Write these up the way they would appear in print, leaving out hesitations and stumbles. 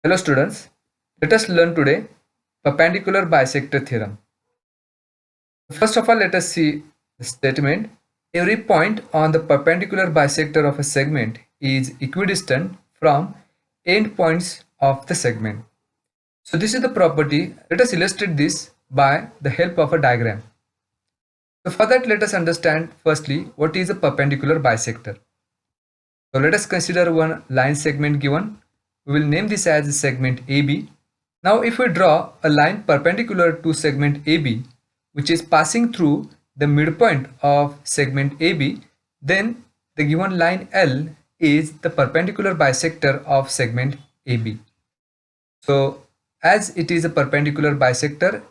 Hello students, let us learn today perpendicular bisector theorem. First of all, let us see the statement. Every point on the perpendicular bisector of a segment is equidistant from end points of the segment. So this is the property. Let us illustrate this by the help of a diagram. So for that, let us understand firstly what is a perpendicular bisector. So let us consider one line segment given. We will name this as segment AB. Now if we draw a line perpendicular to segment AB, which is passing through the midpoint of segment AB, then the given line L is the perpendicular bisector of segment AB. So as it is a perpendicular bisector,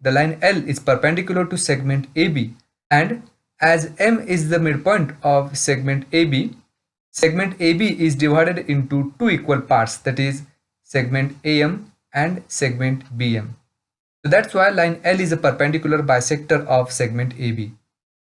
the line L is perpendicular to segment AB, and as M is the midpoint of segment AB is divided into two equal parts, that is segment AM and segment BM. So that's why line L is a perpendicular bisector of segment AB.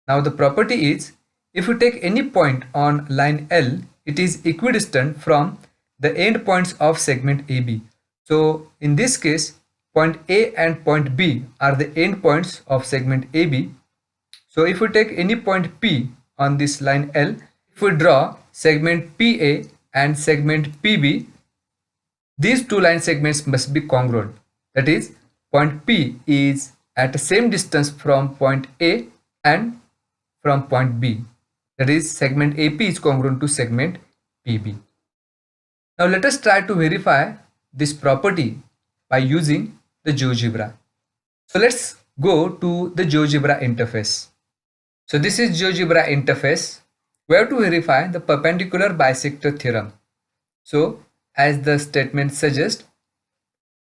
Now the property is, if you take any point on line L, it is equidistant from the end points of segment AB. So in this case, point A and point B are the end points of segment AB. So if we take any point P on this line L, if we draw segment PA and segment PB, these two line segments must be congruent. That is, point P is at the same distance from point A and from point B. That is, segment AP is congruent to segment PB. Now let us try to verify this property by using the GeoGebra. So let's go to the GeoGebra interface. So this is GeoGebra interface. We have to verify the perpendicular bisector theorem. So as the statement suggests,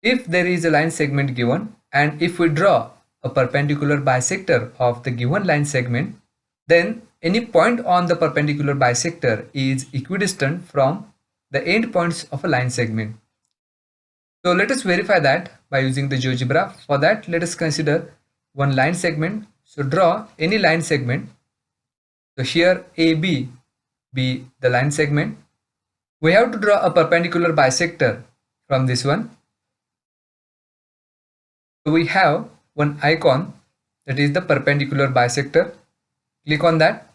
if there is a line segment given and if we draw a perpendicular bisector of the given line segment, then any point on the perpendicular bisector is equidistant from the end points of a line segment. So let us verify that by using the GeoGebra. For that, let us consider one line segment. So draw any line segment. So here AB be the line segment. We have to draw a perpendicular bisector from this one. So we have one icon, that is the perpendicular bisector. Click on that.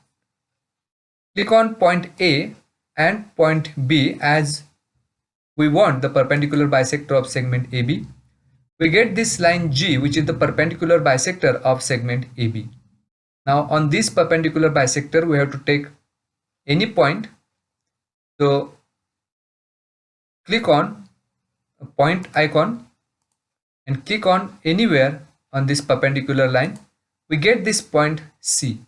Click on point A and point B as we want the perpendicular bisector of segment AB. We get this line G, which is the perpendicular bisector of segment AB. Now on this perpendicular bisector, we have to take any point. So click on a point icon and click on anywhere on this perpendicular line. We get this point C.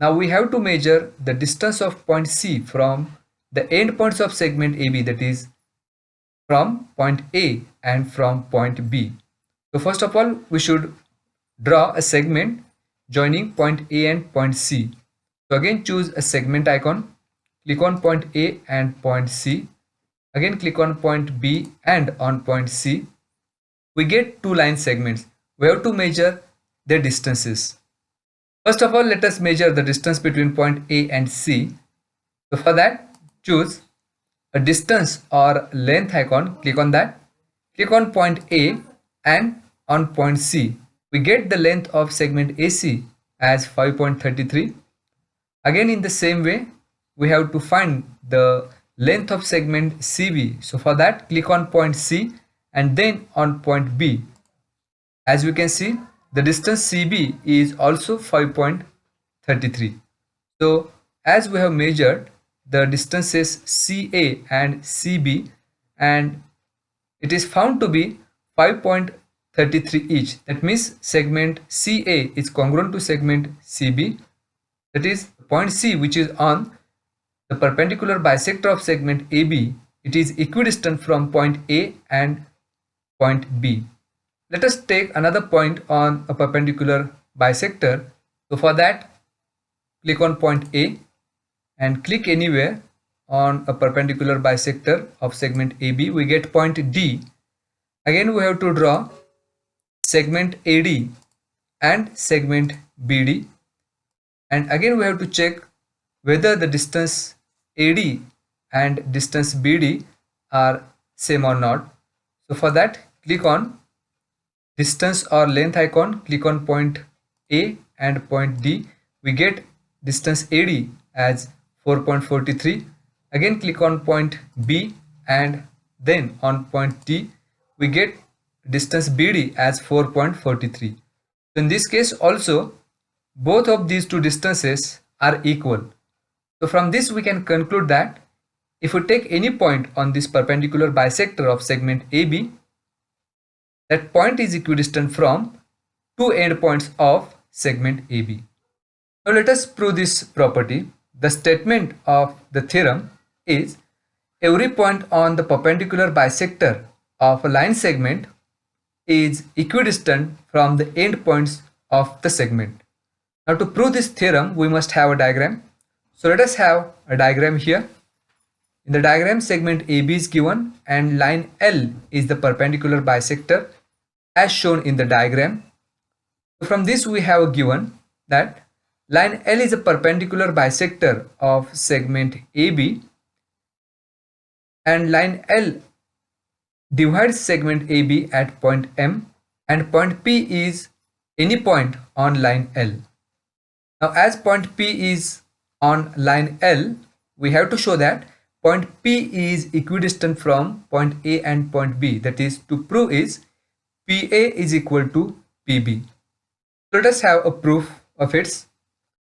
Now we have to measure the distance of point C from the end points of segment AB, that is from point A and from point B. So first of all, we should draw a segment joining point A and point C. So again choose a segment icon, click on point A and point C. Again click on point B and on point C. We get two line segments. We have to measure their distances. First of all, let us measure the distance between point A and C. So for that, choose a distance or length icon, click on that. Click on point A and on point C. We get the length of segment AC as 5.33. Again in the same way, we have to find the length of segment CB. So for that, click on point C and then on point B. As we can see, the distance CB is also 5.33. So as we have measured the distances CA and CB, and it is found to be 5.33 each. That means segment CA is congruent to segment CB. That is point C, which is on the perpendicular bisector of segment AB. It is equidistant from point A and point B. Let us take another point on a perpendicular bisector. So for that, click on point A and click anywhere on a perpendicular bisector of segment AB. We get point D. Again we have to draw segment AD and segment BD, and again we have to check whether the distance AD and distance BD are same or not. So for that, click on distance or length icon, click on point A and point D. We get distance AD as 4.43. Again click on point B and then on point D we get distance BD as 4.43. So in this case also both of these two distances are equal. So from this we can conclude that if we take any point on this perpendicular bisector of segment AB, that point is equidistant from two endpoints of segment AB. Now let us prove this property. The statement of the theorem is every point on the perpendicular bisector of a line segment is equidistant from the endpoints of the segment. Now to prove this theorem we must have a diagram. So let us have a diagram here. In the diagram, segment AB is given and line L is the perpendicular bisector as shown in the diagram. So from this we have given that line L is a perpendicular bisector of segment AB and line L divides segment AB at point M and point P is any point on line L. Now as point P is on line L, we have to show that point P is equidistant from point A and point B. That is, to prove is PA is equal to PB. So let us have a proof of it.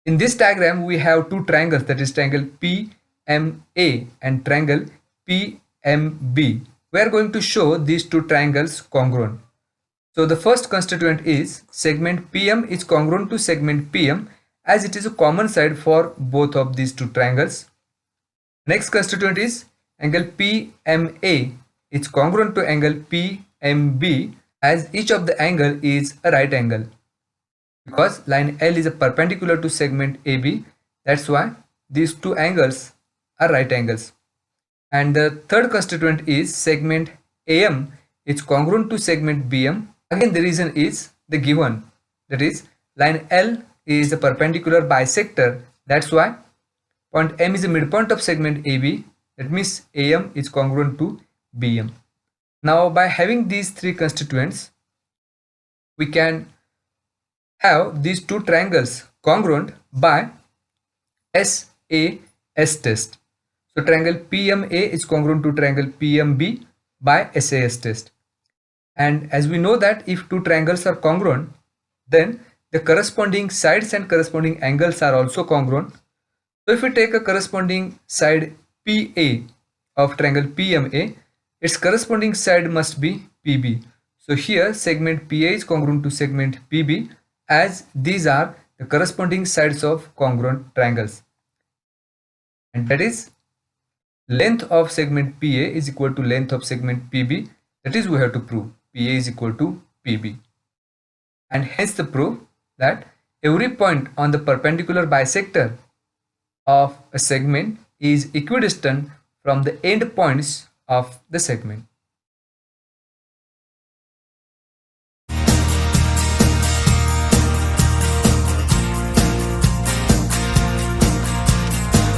In this diagram we have two triangles, that is triangle PMA and triangle PMB. We are going to show these two triangles congruent. So the first constituent is segment PM is congruent to segment PM as it is a common side for both of these two triangles. Next constituent is angle PMA is congruent to angle PMB as each of the angle is a right angle. Because line L is a perpendicular to segment AB, that's why these two angles are right angles. And the third constituent is segment AM is congruent to segment BM. Again the reason is the given, that is line L is a perpendicular bisector, that's why point M is the midpoint of segment AB, that means AM is congruent to BM. Now by having these three constituents, we can have these two triangles congruent by SAS test. So triangle PMA is congruent to triangle PMB by SAS test. And as we know that if two triangles are congruent, then the corresponding sides and corresponding angles are also congruent. So if we take a corresponding side PA of triangle PMA, its corresponding side must be PB. So here segment PA is congruent to segment PB as these are the corresponding sides of congruent triangles. And that is length of segment PA is equal to length of segment PB. That is we have to prove PA is equal to PB. And hence the proof that every point on the perpendicular bisector of a segment is equidistant from the end points of the segment.